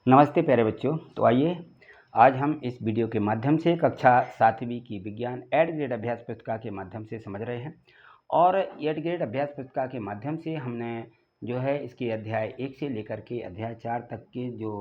नमस्ते प्यारे बच्चों। तो आइए आज हम इस वीडियो के माध्यम से कक्षा 7वीं की विज्ञान एड ग्रेड अभ्यास पुस्तिका के माध्यम से समझ रहे हैं। और एड ग्रेड अभ्यास पुस्तिका के माध्यम से हमने जो है इसके अध्याय 1 से लेकर के अध्याय 4 तक के जो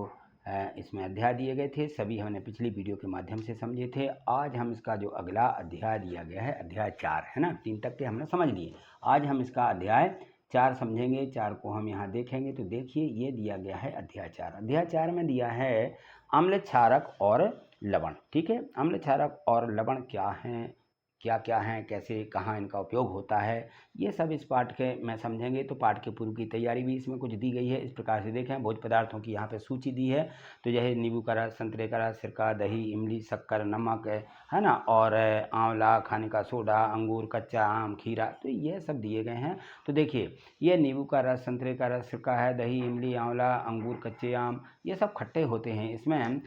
इसमें अध्याय दिए गए थे सभी हमने पिछली वीडियो के माध्यम से समझे थे। आज हम इसका जो अगला अध्याय दिया गया है अध्याय 4 है ना, 3 तक के हमने समझ लिए। आज हम इसका अध्याय 4 समझेंगे, 4 को हम यहाँ देखेंगे। तो देखिए ये दिया गया है अध्याय 4। अध्याय 4 में दिया है अम्ल क्षारक और लवण। ठीक है, अम्ल क्षारक और लवण क्या हैं, क्या क्या हैं, कैसे कहाँ इनका उपयोग होता है, ये सब इस पाठ के में समझेंगे। तो पाठ के पूर्व की तैयारी भी इसमें कुछ दी गई है। इस प्रकार से देखें, भोज्य पदार्थों की यहाँ पे सूची दी है। तो यह नींबू का रस, संतरे का रस, सिरका, दही, इमली, शक्कर, नमक है ना, और आंवला, खाने का सोडा, अंगूर, कच्चा आम, खीरा, तो ये सब दिए गए हैं। तो देखिए ये नींबू का रस, संतरे का रस, सिरका है, दही, इमली, आंवला, अंगूर, कच्चे आम, ये सब खट्टे होते हैं। इसमें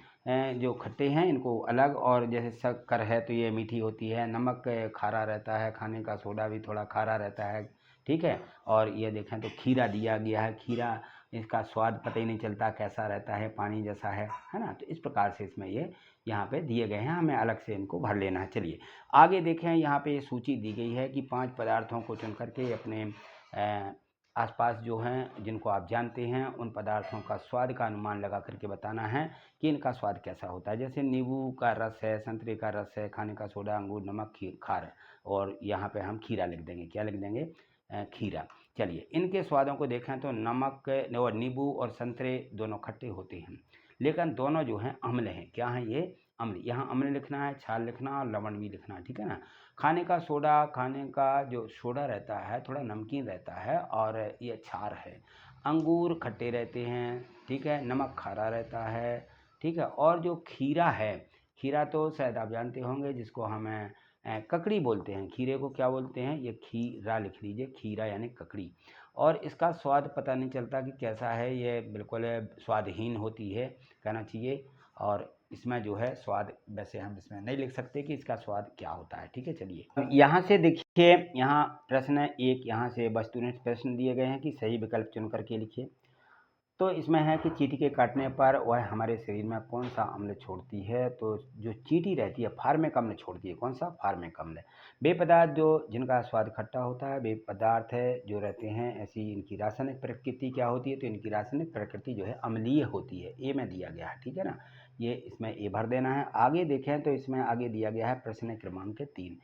जो खट्टे हैं इनको अलग, और जैसे शक्कर है तो ये मीठी होती है, नमक खारा रहता है, खाने का सोडा भी थोड़ा खारा रहता है। ठीक है, और ये देखें तो खीरा दिया गया है। खीरा इसका स्वाद पता ही नहीं चलता कैसा रहता है, पानी जैसा है ना। तो इस प्रकार से इसमें ये यहाँ पे दिए गए हैं, हमें अलग से इनको भर लेना है। चलिए आगे देखें, यहाँ पे सूची दी गई है कि 5 पदार्थों को चुन करके अपने आसपास जो हैं जिनको आप जानते हैं उन पदार्थों का स्वाद का अनुमान लगा करके बताना है कि इनका स्वाद कैसा होता है। जैसे नींबू का रस है, संतरे का रस है, खाने का सोडा, अंगूर, नमक, खार, और यहाँ पे हम खीरा लिख देंगे। क्या लिख देंगे? खीरा। चलिए इनके स्वादों को देखें तो नमक और नींबू और संतरे दोनों खट्टे होते हैं, लेकिन दोनों जो हैं अम्ल हैं। क्या हैं ये? अम्ल। यहाँ अम्ल लिखना है, क्षार लिखना और लवण भी लिखना है। ठीक है ना। खाने का सोडा, खाने का जो सोडा रहता है थोड़ा नमकीन रहता है, और ये क्षार है। अंगूर खट्टे रहते हैं, ठीक है। नमक खारा रहता है, ठीक है। और जो खीरा है, खीरा तो शायद आप जानते होंगे, जिसको हमें ककड़ी बोलते हैं। खीरे को क्या बोलते हैं? ये खीरा लिख लीजिए, खीरा यानी ककड़ी। और इसका स्वाद पता नहीं चलता कि कैसा है, ये बिल्कुल स्वादहीन होती है कहना चाहिए। और इसमें जो है स्वाद, वैसे हम इसमें नहीं लिख सकते कि इसका स्वाद क्या होता है। ठीक है, चलिए यहाँ से देखिए, यहाँ प्रश्न एक, यहाँ से वस्तुनिष्ठ प्रश्न दिए गए हैं कि सही विकल्प चुन करके लिखिए। तो इसमें है कि चींटी के काटने पर वह हमारे शरीर में कौन सा अम्ल छोड़ती है? तो जो चींटी रहती है फार्मिक अम्ल छोड़ती है। कौन सा? फार्मिक अम्ल। वे पदार्थ जो जिनका स्वाद खट्टा होता है, वे पदार्थ है जो रहते हैं, ऐसी इनकी रासायनिक प्रकृति क्या होती है? तो इनकी रासायनिक प्रकृति जो है अम्लीय होती है। ए में दिया गया है, ठीक है ना। ये इसमें ए भर देना है। आगे देखें तो इसमें आगे दिया गया है प्रश्न क्रमांक 3।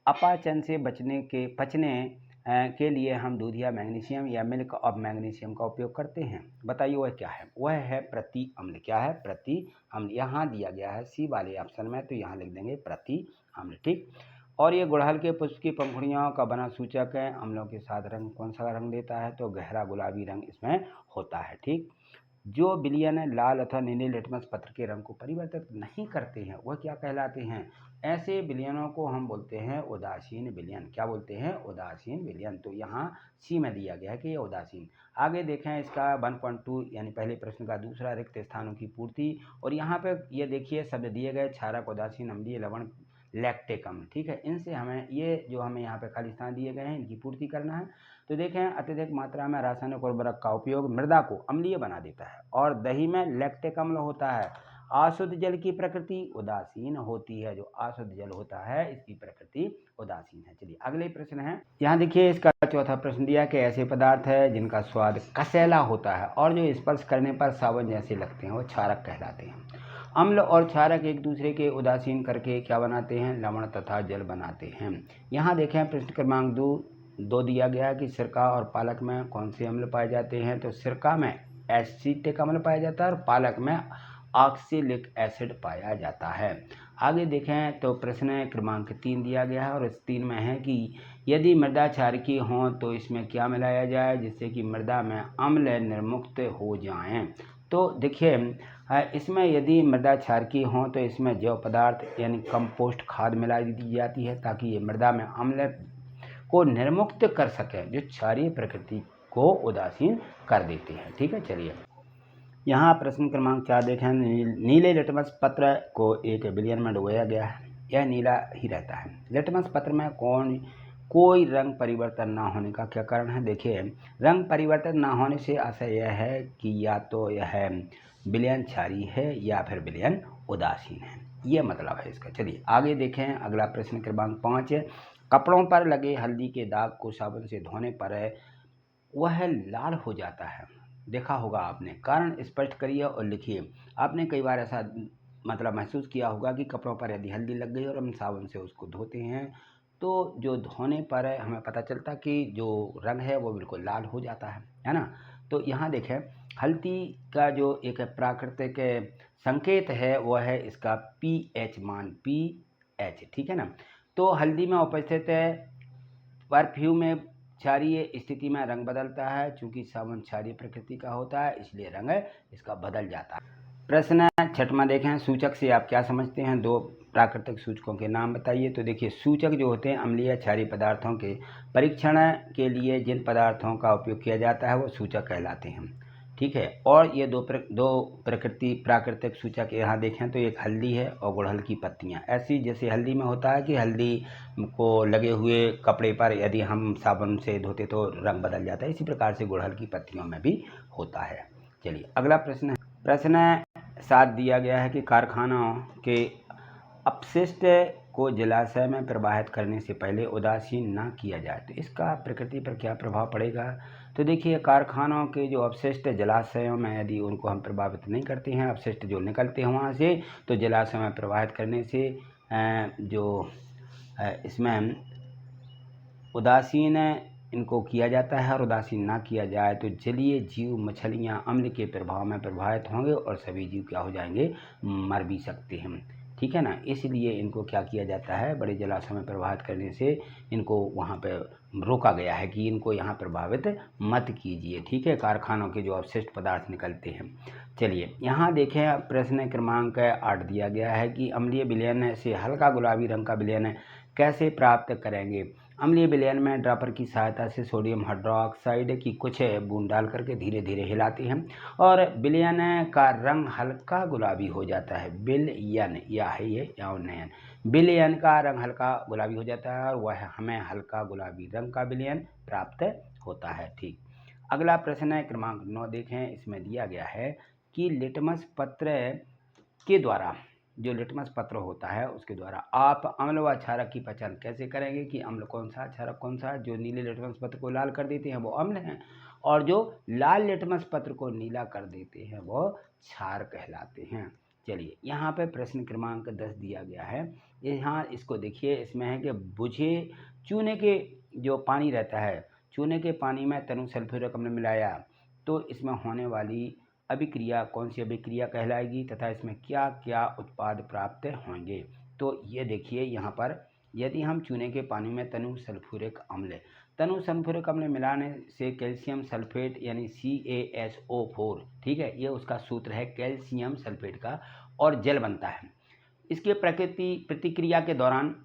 अपाचन से पचने के लिए हम दूध या मैग्नीशियम या मिल्क ऑफ मैग्नीशियम का उपयोग करते हैं। बताइए वह क्या है? वह है प्रति अम्ल। क्या है? प्रति अम्ल। यहाँ दिया गया है सी वाले ऑप्शन में, तो यहाँ लिख देंगे प्रति अम्ल। ठीक। और ये गुड़हल के पुष्प की पंखुड़ियों का बना सूचक है। अम्लों के साथ रंग कौन सा रंग देता है? तो गहरा गुलाबी रंग इसमें होता है। ठीक। जो विलयन लाल अथवा नीले लिटमस पत्र के रंग को परिवर्तित नहीं करते हैं वह क्या कहलाते हैं? ऐसे विलयनों को हम बोलते हैं उदासीन विलयन। क्या बोलते हैं? उदासीन विलयन। तो यहाँ सी में दिया गया है कि ये उदासीन। आगे देखें इसका 1.2 यानी पहले प्रश्न का दूसरा, रिक्त स्थानों की पूर्ति। और यहाँ पे ये देखिए शब्द दिए गए, क्षारक, उदासीन, अम्लीय, लवण, लैक्टिक अम्ल। ठीक है, इनसे हमें ये जो हमें यहाँ पे खाली स्थान दिए गए हैं इनकी पूर्ति करना है। तो देखें अत्यधिक मात्रा में रासायनिक उर्वरक का उपयोग मृदा को अम्लीय बना देता है, और दही में लैक्टिक अम्ल होता है। अशुद्ध जल की प्रकृति उदासीन होती है। जो अशुद्ध जल होता है इसकी प्रकृति उदासीन है। चलिए अगले प्रश्न है, यहाँ देखिए इसका चौथा प्रश्न दिया कि ऐसे पदार्थ है जिनका स्वाद कसैला होता है और जो स्पर्श करने पर साबुन जैसे लगते हैं वो क्षारक कहलाते हैं। अम्ल और क्षारक एक दूसरे के उदासीन करके क्या बनाते हैं? लवण तथा जल बनाते हैं। यहाँ देखें प्रश्न क्रमांक 2 दिया गया है कि सिरका और पालक में कौन से अम्ल पाए जाते हैं? तो सिरका में एसिटिक अम्ल पाया जाता है और पालक में ऑक्सैलिक एसिड पाया जाता है। आगे देखें तो प्रश्न क्रमांक 3 दिया गया है, और इस 3 में है कि यदि मृदा क्षारकीय हो तो इसमें क्या मिलाया जाए जिससे कि मृदा में अम्ल निर्मुक्त हो जाएं? तो देखिए इसमें यदि मृदा क्षारकीय हो तो इसमें जैव पदार्थ यानी कंपोस्ट खाद मिला दी जाती है, ताकि ये मृदा में अम्ल को निर्मुक्त कर सके, जो क्षारीय प्रकृति को उदासीन कर देते हैं। ठीक है, चलिए यहाँ प्रश्न क्रमांक 4 देखें। नीले लिटमस पत्र को एक विलयन में डुबोया गया है, यह नीला ही रहता है। लिटमस पत्र में कोई रंग परिवर्तन ना होने का क्या कारण है? देखिए, रंग परिवर्तन ना होने से आशय यह है कि या तो यह विलयन क्षारीय है या फिर विलयन उदासीन है, ये मतलब है इसका। चलिए आगे देखें, अगला प्रश्न क्रमांक 5 है। कपड़ों पर लगे हल्दी के दाग को साबुन से धोने पर वह लाल हो जाता है, देखा होगा आपने। कारण स्पष्ट करिए और लिखिए। आपने कई बार ऐसा मतलब महसूस किया होगा कि कपड़ों पर यदि हल्दी लग गई और हम साबुन से उसको धोते हैं तो जो धोने पर हमें पता चलता कि जो रंग है वो बिल्कुल लाल हो जाता है ना। तो यहाँ देखें, हल्दी का जो एक प्राकृतिक संकेत है वो है इसका pH मान, pH, ठीक है ना। तो हल्दी में उपस्थित परफ्यूम में क्षारीय स्थिति में रंग बदलता है। चूंकि साबुन क्षारीय प्रकृति का होता है इसलिए रंग इसका बदल जाता है। प्रश्न 6वां देखें, सूचक से आप क्या समझते हैं? 2 प्राकृतिक सूचकों के नाम बताइए। तो देखिए, सूचक जो होते हैं अम्लीय क्षारीय पदार्थों के परीक्षण के लिए जिन पदार्थों का उपयोग किया जाता है वो सूचक कहलाते हैं, ठीक है। और ये दो प्राकृतिक सूचक यहाँ देखें तो एक हल्दी है और गुड़हल की पत्तियाँ। ऐसी जैसे हल्दी में होता है कि हल्दी को लगे हुए कपड़े पर यदि हम साबुन से धोते तो रंग बदल जाता है, इसी प्रकार से गुड़हल की पत्तियों में भी होता है। चलिए अगला प्रश्न है। प्रश्न 7 दिया गया है कि कारखानों के अपशिष्ट को जलाशय में प्रवाहित करने से पहले उदासीन ना किया जाए तो इसका प्रकृति पर क्या प्रभाव पड़ेगा? तो देखिए, कारखानों के जो अपशिष्ट जलाशयों में यदि उनको हम प्रभावित नहीं करते हैं, अपशिष्ट जो निकलते हैं वहाँ से, तो जलाशय में प्रवाहित करने से इसमें उदासीन इनको किया जाता है। और उदासीन ना किया जाए तो जलीय जीव मछलियाँ अम्ल के प्रभाव में प्रभावित होंगे और सभी जीव क्या हो जाएंगे? मर भी सकते हैं, ठीक है ना। इसलिए इनको क्या किया जाता है? बड़े जलाशय में प्रभावित करने से इनको वहाँ पे रोका गया है कि इनको यहाँ प्रभावित मत कीजिए, ठीक है, कारखानों के जो अवशिष्ट पदार्थ निकलते हैं। चलिए यहाँ देखें, प्रश्न क्रमांक 8 दिया गया है कि अम्लीय विलयन से हल्का गुलाबी रंग का विलयन कैसे प्राप्त करेंगे? अम्लीय विलयन में ड्रॉपर की सहायता से सोडियम हाइड्रोक्साइड की कुछ बूंद डाल करके धीरे धीरे हिलाते हैं और विलयन का रंग हल्का गुलाबी हो जाता है। विलयन या है ये यौनयन, विलयन का रंग हल्का गुलाबी हो जाता है और वह हमें हल्का गुलाबी रंग का विलयन प्राप्त होता है, ठीक। अगला प्रश्न क्रमांक 9 देखें। इसमें दिया गया है कि लिटमस पत्र के द्वारा, जो लिटमस पत्र होता है उसके द्वारा आप अम्ल व क्षारक की पहचान कैसे करेंगे कि अम्ल कौन सा, क्षारक कौन सा? जो नीले लिटमस पत्र को लाल कर देते हैं वो अम्ल हैं और जो लाल लिटमस पत्र को नीला कर देते हैं वो क्षार कहलाते हैं। चलिए यहाँ पे प्रश्न क्रमांक 10 दिया गया है। यहाँ इसको देखिए, इसमें है कि बुझे चूने के जो पानी रहता है, चूने के पानी में तनु सल्फ्यूरिक अम्ल मिलाया तो इसमें होने वाली अभिक्रिया कौन सी अभिक्रिया कहलाएगी तथा इसमें क्या क्या उत्पाद प्राप्त होंगे? तो ये देखिए, यहाँ पर यदि हम चूने के पानी में तनु सल्फ्यूरिक अम्ल मिलाने से कैल्शियम सल्फेट यानी CaSO4, ठीक है, ये उसका सूत्र है कैल्शियम सल्फेट का, और जल बनता है। इसके प्रतिक्रिया के दौरान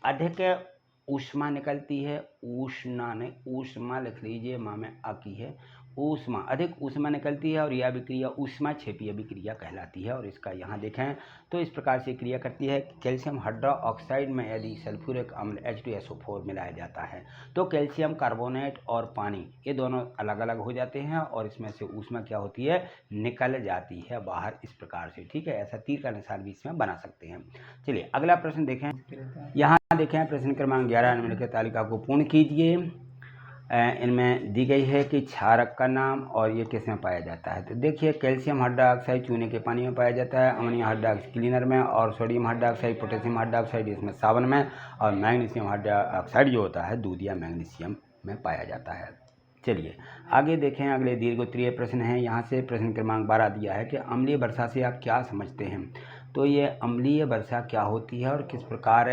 अधिक ऊष्मा निकलती है, ऊष्मा लिख लीजिए, माँ में आकी है, ऊष्मा, अधिक ऊष्मा निकलती है और यह अभिक्रिया ऊष्मा क्षेपी अभिक्रिया कहलाती है। और इसका यहाँ देखें तो इस प्रकार से क्रिया करती है। कैल्शियम हाइड्रोक्साइड में यदि सल्फ्यूरिक अम्ल H2SO4 मिलाया जाता है तो कैल्शियम कार्बोनेट और पानी ये दोनों अलग अलग हो जाते हैं और इसमें से ऊष्मा क्या होती है? निकल जाती है बाहर, इस प्रकार से, ठीक है। ऐसा तीर का निशान भी इसमें बना सकते हैं। चलिए अगला प्रश्न देखें। यहाँ देखें प्रश्न क्रमांक 11 निम्नलिखित तालिका को पूर्ण कीजिए। इनमें दी गई है कि क्षारक का नाम और ये किस में पाया जाता है। तो देखिए, कैल्शियम हाइड्रोक्साइड चूने के पानी में पाया जाता है, अमोनियम हाइड्रोक्साइड क्लीनर में, और सोडियम हाइड्रोक्साइड, पोटेशियम हाइड्रोक्साइड इसमें साबुन में, और मैग्नीशियम हाइड्रोक्साइड जो होता है दूध या मैग्नीशियम में पाया जाता है। चलिए आगे देखें, अगले दीर्घोत्तरीय प्रश्न है। यहाँ से प्रश्न क्रमांक 12 दिया है कि अम्लीय वर्षा से आप क्या समझते हैं। तो ये अम्लीय वर्षा क्या होती है और किस प्रकार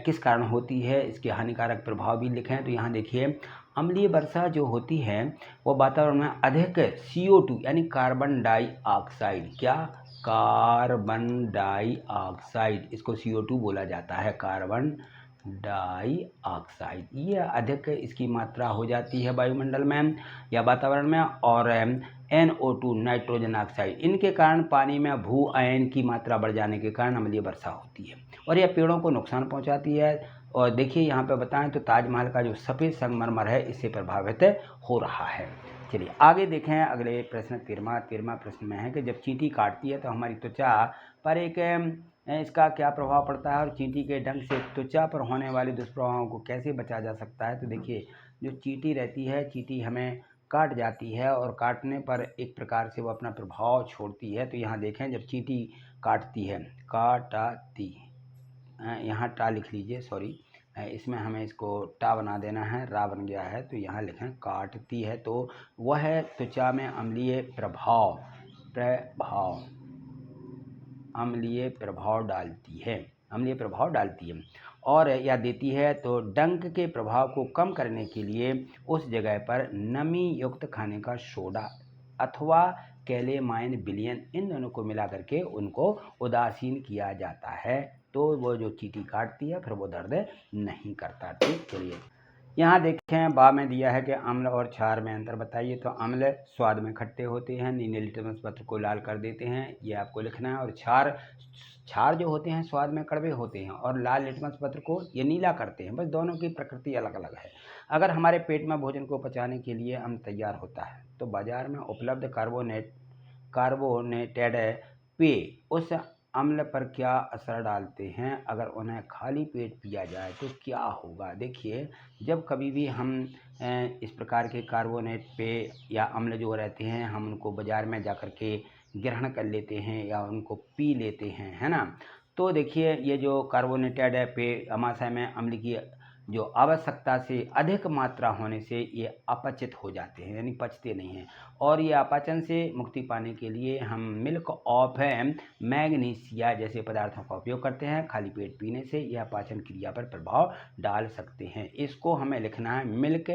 किस कारण होती है, इसके हानिकारक प्रभाव भी लिखें। तो यहाँ देखिए, अम्लीय वर्षा जो होती है वो वातावरण में अधिक CO2 यानी कार्बन डाइऑक्साइड, क्या? कार्बन डाइऑक्साइड, इसको CO2 बोला जाता है, कार्बन डाइऑक्साइड, ये अधिक इसकी मात्रा हो जाती है वायुमंडल में या वातावरण में। और NO2 नाइट्रोजन ऑक्साइड, इनके कारण पानी में भू आयन की मात्रा बढ़ जाने के कारण अम्लीय वर्षा होती है और यह पेड़ों को नुकसान पहुंचाती है और देखिए यहाँ पे बताएं तो ताजमहल का जो सफ़ेद संगमरमर है इससे प्रभावित हो रहा है। चलिए आगे देखें अगले प्रश्न 13वां प्रश्न में है कि जब चींटी काटती है तो हमारी त्वचा पर एक इसका क्या प्रभाव पड़ता है और चींटी के डंक से त्वचा पर होने वाले दुष्प्रभावों को कैसे बचा जा सकता है। तो देखिए जो चींटी रहती है, चींटी हमें काट जाती है और काटने पर एक प्रकार से वो अपना प्रभाव छोड़ती है। तो यहाँ देखें जब चींटी काटती है, काटाती, यहाँ टा लिख लीजिए, सॉरी इसमें हमें इसको टा बना देना है, रा बन गया है, तो यहाँ लिखें काटती है। तो वह त्वचा में अम्लीय प्रभाव डालती है और या देती है। तो डंक के प्रभाव को कम करने के लिए उस जगह पर नमी युक्त खाने का सोडा अथवा कैलेमाइन विलयन, इन दोनों को मिला करके उनको उदासीन किया जाता है। तो वो जो चींटी काटती है फिर वो दर्द नहीं करता। ठीक, चलिए यहाँ देखें बा में दिया है कि अम्ल और क्षार में अंतर बताइए। तो अम्ल स्वाद में खट्टे होते हैं, नीले लिटमस पत्र को लाल कर देते हैं, ये आपको लिखना है। और क्षार जो होते हैं स्वाद में कड़वे होते हैं और लाल लिटमस पत्र को ये नीला करते हैं। बस दोनों की प्रकृति अलग अलग है। अगर हमारे पेट में भोजन को पचाने के लिए अम्ल तैयार होता है तो बाजार में उपलब्ध कार्बोनेटेड पेय उस अम्ल पर क्या असर डालते हैं। अगर उन्हें खाली पेट पिया जाए तो क्या होगा। देखिए जब कभी भी हम इस प्रकार के कार्बोनेट पेय या अम्ल जो रहते हैं हम उनको बाज़ार में जा कर के ग्रहण कर लेते हैं या उनको पी लेते हैं, है ना। तो देखिए ये जो कार्बोनेटेड पेय आमाशय में अम्ल की जो आवश्यकता से अधिक मात्रा होने से ये अपचित हो जाते हैं, यानी पचते नहीं हैं। और ये अपचन से मुक्ति पाने के लिए हम मिल्क ऑफ मैग्नीशिया जैसे पदार्थों का उपयोग करते हैं। खाली पेट पीने से यह पाचन क्रिया पर प्रभाव डाल सकते हैं। इसको हमें लिखना है मिल्क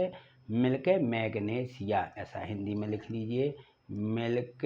मैग्नीशिया, ऐसा हिंदी में लिख लीजिए, मिल्क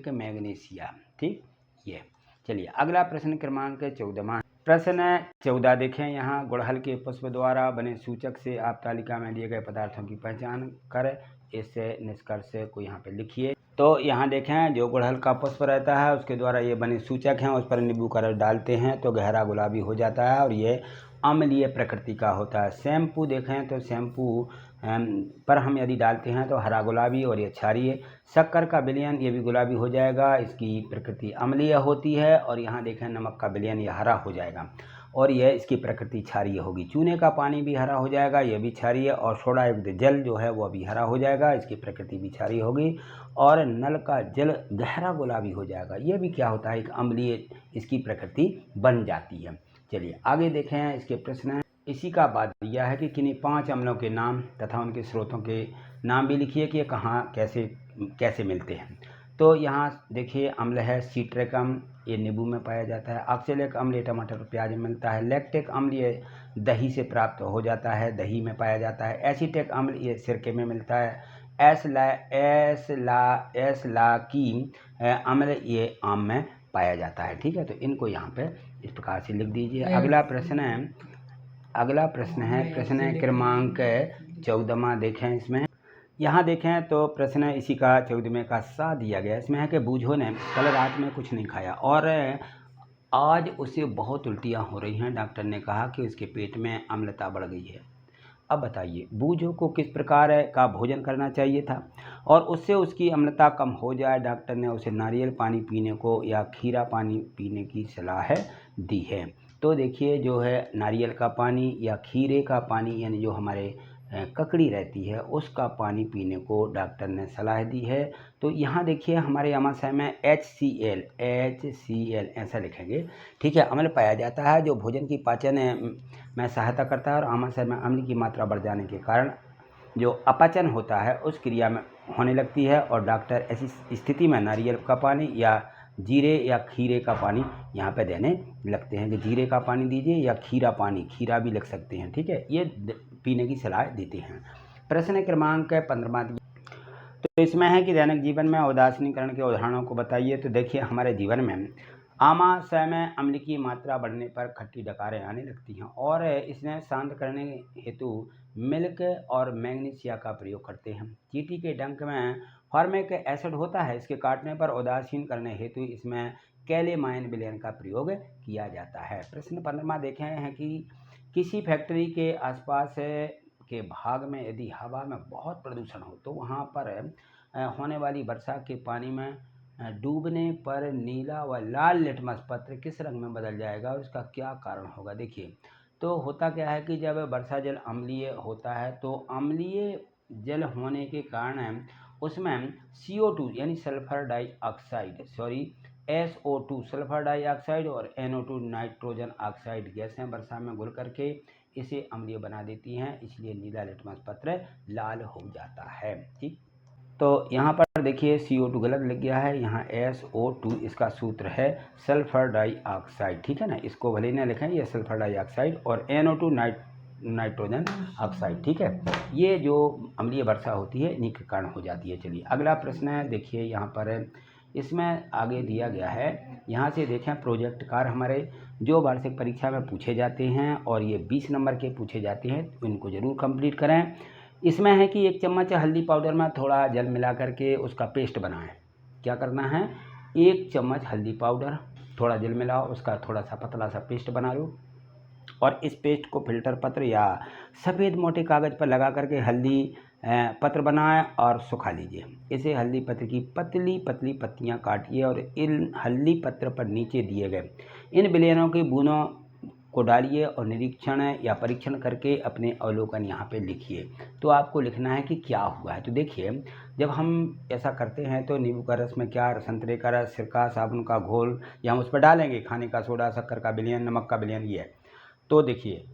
मैग्नीशिया। ठीक, ये चलिए अगला प्रश्न क्रमांक 14वां। प्रश्न 14 देखें यहाँ गुड़हल के पुष्प द्वारा बने सूचक से आप तालिका में दिए गए पदार्थों की पहचान कर इस निष्कर्ष को यहाँ पे लिखिए। तो यहाँ देखें जो गुड़हल का पुष्प रहता है उसके द्वारा ये बने सूचक हैं, उस पर नींबू का रस डालते हैं तो गहरा गुलाबी हो जाता है और ये अम्लीय प्रकृति का होता है। शैम्पू देखें तो शैम्पू पर हम यदि डालते हैं तो हरा गुलाबी और ये क्षारीय। शक्कर का विलयन ये भी गुलाबी हो जाएगा, इसकी प्रकृति अम्लीय होती है। और यहाँ देखें नमक का विलयन ये हरा हो जाएगा और यह इसकी प्रकृति क्षारीय होगी। चूने का पानी भी हरा हो जाएगा, यह भी क्षारीय। और सोडा युक्त जल जो है वह भी हरा हो जाएगा, इसकी प्रकृति भी क्षारीय होगी। और नल का जल गहरा गुलाबी हो जाएगा, यह भी क्या होता है, एक अम्लीय इसकी प्रकृति बन जाती है। चलिए आगे देखें इसके प्रश्न। इसी का बाद दिया है कि किन्हीं 5 अम्लों के नाम तथा उनके स्रोतों के नाम भी लिखिए कि कहाँ कैसे मिलते हैं। तो यहाँ देखिए अम्ल है सिट्रिक अम्ल, ये नींबू में पाया जाता है। ऑक्सैलिक अम्ल ये टमाटर और प्याज में मिलता है। लैक्टिक अम्ल ये दही से प्राप्त हो जाता है, दही में पाया जाता है। एसिटिक अम्ल ये सिरके में मिलता है। एसलाकी अम्ल ये आम में पाया जाता है। ठीक है, तो इनको यहाँ पे इस प्रकार से लिख दीजिए। अगला प्रश्न है प्रश्न क्रमांक 14वां। देखें इसमें यहाँ देखें तो प्रश्न इसी का 14वें का सा दिया गया। इसमें है कि बूझो ने कल रात में कुछ नहीं खाया और आज उसे बहुत उल्टियाँ हो रही हैं। डॉक्टर ने कहा कि उसके पेट में अम्लता बढ़ गई है। अब बताइए बूझो को किस प्रकार का भोजन करना चाहिए था और उससे उसकी अम्लता कम हो जाए। डॉक्टर ने उसे नारियल पानी पीने को या खीरा पानी पीने की सलाह दी है। तो देखिए जो है नारियल का पानी या खीरे का पानी, यानी जो हमारे ककड़ी रहती है उसका पानी पीने को डॉक्टर ने सलाह दी है। तो यहाँ देखिए हमारे आमाशय में HCl ऐसा लिखेंगे। ठीक है, अम्ल पाया जाता है जो भोजन की पाचन में सहायता करता है और आमाशय में अम्ल की मात्रा बढ़ जाने के कारण जो अपचन होता है उस क्रिया में होने लगती है। और डॉक्टर ऐसी स्थिति में नारियल का पानी या जीरे या खीरे का पानी यहाँ पे देने लगते हैं कि जीरे का पानी दीजिए या खीरा भी लिख सकते हैं। ठीक है, ये पीने की सलाह देते हैं। प्रश्न क्रमांक 15वां। तो इसमें है कि दैनिक जीवन में उदासीनीकरण के उदाहरणों को बताइए। तो देखिए हमारे जीवन में आमाशय में अम्ल की मात्रा बढ़ने पर खट्टी डकारें आने लगती हैं और इसने शांत करने हेतु मिल्क और मैग्नीशिया का प्रयोग करते हैं। चींटी के डंक में फॉर्मिक एसिड होता है, इसके काटने पर उदासीन करने हेतु इसमें कैलेमाइन विलयन का प्रयोग किया जाता है। प्रश्न 15 देखे हैं कि किसी फैक्ट्री के आसपास के भाग में यदि हवा में बहुत प्रदूषण हो तो वहाँ पर होने वाली वर्षा के पानी में डूबने पर नीला व लाल लिटमस पत्र किस रंग में बदल जाएगा और इसका क्या कारण होगा। देखिए, तो होता क्या है कि जब वर्षा जल अम्लीय होता है तो अम्लीय जल होने के कारण उसमें CO2 यानी sulphur dioxide SO2 sulphur dioxide और NO2 नाइट्रोजन ऑक्साइड गैसें वर्षा में घुल करके इसे अम्लीय बना देती हैं, इसलिए नीला लिटमस पत्र लाल हो जाता है। ठीक, तो यहाँ पर देखिए CO2 गलत लिख गया है, यहाँ SO2 इसका सूत्र है सल्फर डाइऑक्साइड। ठीक है ना, इसको भले ना लिखें, ये सल्फर डाइऑक्साइड और NO2 नाइट्रोजन ऑक्साइड। ठीक है, ये जो अम्लीय वर्षा होती है इन्हीं के कारण हो जाती है। चलिए अगला प्रश्न है, देखिए यहाँ पर इसमें आगे दिया गया है, यहाँ से देखें प्रोजेक्ट कार्य हमारे जो वार्षिक परीक्षा में पूछे जाते हैं और ये 20 नंबर के पूछे जाते हैं, तो इनको ज़रूर कंप्लीट करें। इसमें है कि 1 चम्मच हल्दी पाउडर में थोड़ा जल मिला करके उसका पेस्ट बनाएं। क्या करना है, 1 चम्मच हल्दी पाउडर, थोड़ा जल मिलाओ, उसका थोड़ा सा पतला सा पेस्ट बना लो और इस पेस्ट को फिल्टर पत्र या सफ़ेद मोटे कागज़ पर लगा करके हल्दी पत्र बनाएं और सुखा लीजिए। इसे हल्दी पत्र की पतली पतली पत्तियां काटिए और इन हल्दी पत्र पर नीचे दिए गए इन विलयनों की बूंदों को डालिए और निरीक्षण या परीक्षण करके अपने अवलोकन यहाँ पे लिखिए। तो आपको लिखना है कि क्या हुआ है। तो देखिए, जब हम ऐसा करते हैं तो नींबू का रस में क्या, संतरे का रस, सिरका, साबुन का घोल या हम उस पर डालेंगे, खाने का सोडा, शक्कर का विलयन, नमक का विलयन, ये है। तो देखिए,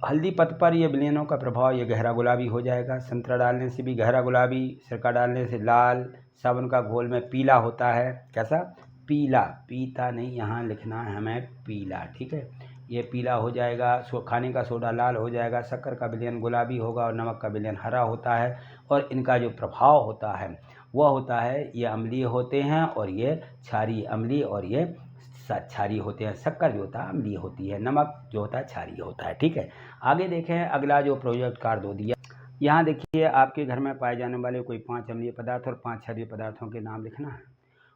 हल्दी पत्र पर ये विलयनों का प्रभाव ये गहरा गुलाबी हो जाएगा, संतरा डालने से भी गहरा गुलाबी, सिरका डालने से लाल, साबुन का घोल में पीला होता है। कैसा, पीला, पीता नहीं, यहाँ लिखना है हमें पीला। ठीक है, ये पीला हो जाएगा, खाने का सोडा लाल हो जाएगा, शक्कर का विलयन गुलाबी होगा और नमक का विलयन हरा होता है। और इनका जो प्रभाव होता है वह होता है, ये अम्लीय होते हैं और ये क्षारीय अम्लीय और ये क्षारीय होते हैं। शक्कर जो होता है अम्लीय होती है, नमक जो होता है क्षारीय होता है। ठीक है, आगे देखें अगला जो प्रोजेक्ट कार्ड दो दिया, यहाँ देखिए आपके घर में पाए जाने वाले कोई 5 अम्लीय पदार्थ और 5 क्षारीय पदार्थों के नाम लिखना है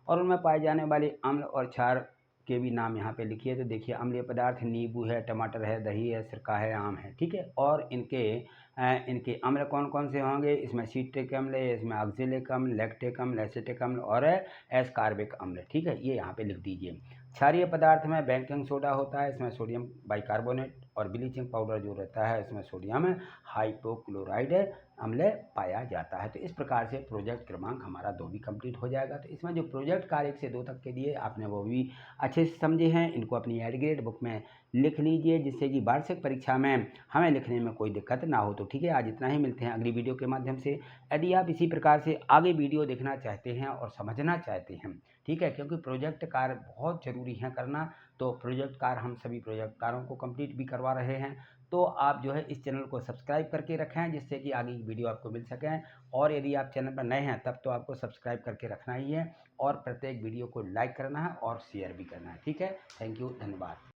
और उनमें पाए जाने वाले अम्ल और क्षार के भी नाम यहाँ पे लिखिए। तो देखिए, अम्लीय पदार्थ नींबू है, टमाटर है, दही है, सिरका है, आम है। ठीक है, और इनके अम्ल कौन कौन से होंगे, इसमें सिट्रिक अम्ल है, इसमें ऑक्जेलिक अम्ल, लैक्टिक अम्ल, एसिटिक अम्ल और एस्कॉर्बिक अम्ल। ठीक है, ये यहाँ पे लिख दीजिए। क्षारीय पदार्थ में बेकिंग सोडा होता है, इसमें सोडियम बाइकार्बोनेट और ब्लीचिंग पाउडर जो रहता है इसमें सोडियम हाइपोक्लोराइड अम्ल पाया जाता है। तो इस प्रकार से प्रोजेक्ट क्रमांक हमारा 2 भी कंप्लीट हो जाएगा। तो इसमें जो प्रोजेक्ट कार्य 1 से 2 तक के दिए आपने वो भी अच्छे से समझे हैं, इनको अपनी एड ग्रेड बुक में लिख लीजिए जिससे कि वार्षिक परीक्षा में हमें लिखने में कोई दिक्कत ना हो। तो ठीक है, आज इतना ही, मिलते हैं अगली वीडियो के माध्यम से। यदि आप इसी प्रकार से आगे वीडियो देखना चाहते हैं और समझना चाहते हैं, ठीक है, क्योंकि प्रोजेक्ट कार्य बहुत ज़रूरी है करना, तो प्रोजेक्ट कार्य हम सभी प्रोजेक्ट कार्यों को कंप्लीट भी करवा रहे हैं। तो आप जो है इस चैनल को सब्सक्राइब करके रखें जिससे कि आगे की वीडियो आपको मिल सकें। और यदि आप चैनल पर नए हैं तब तो आपको सब्सक्राइब करके रखना ही है और प्रत्येक वीडियो को लाइक करना है और शेयर भी करना है। ठीक है, थैंक यू, धन्यवाद।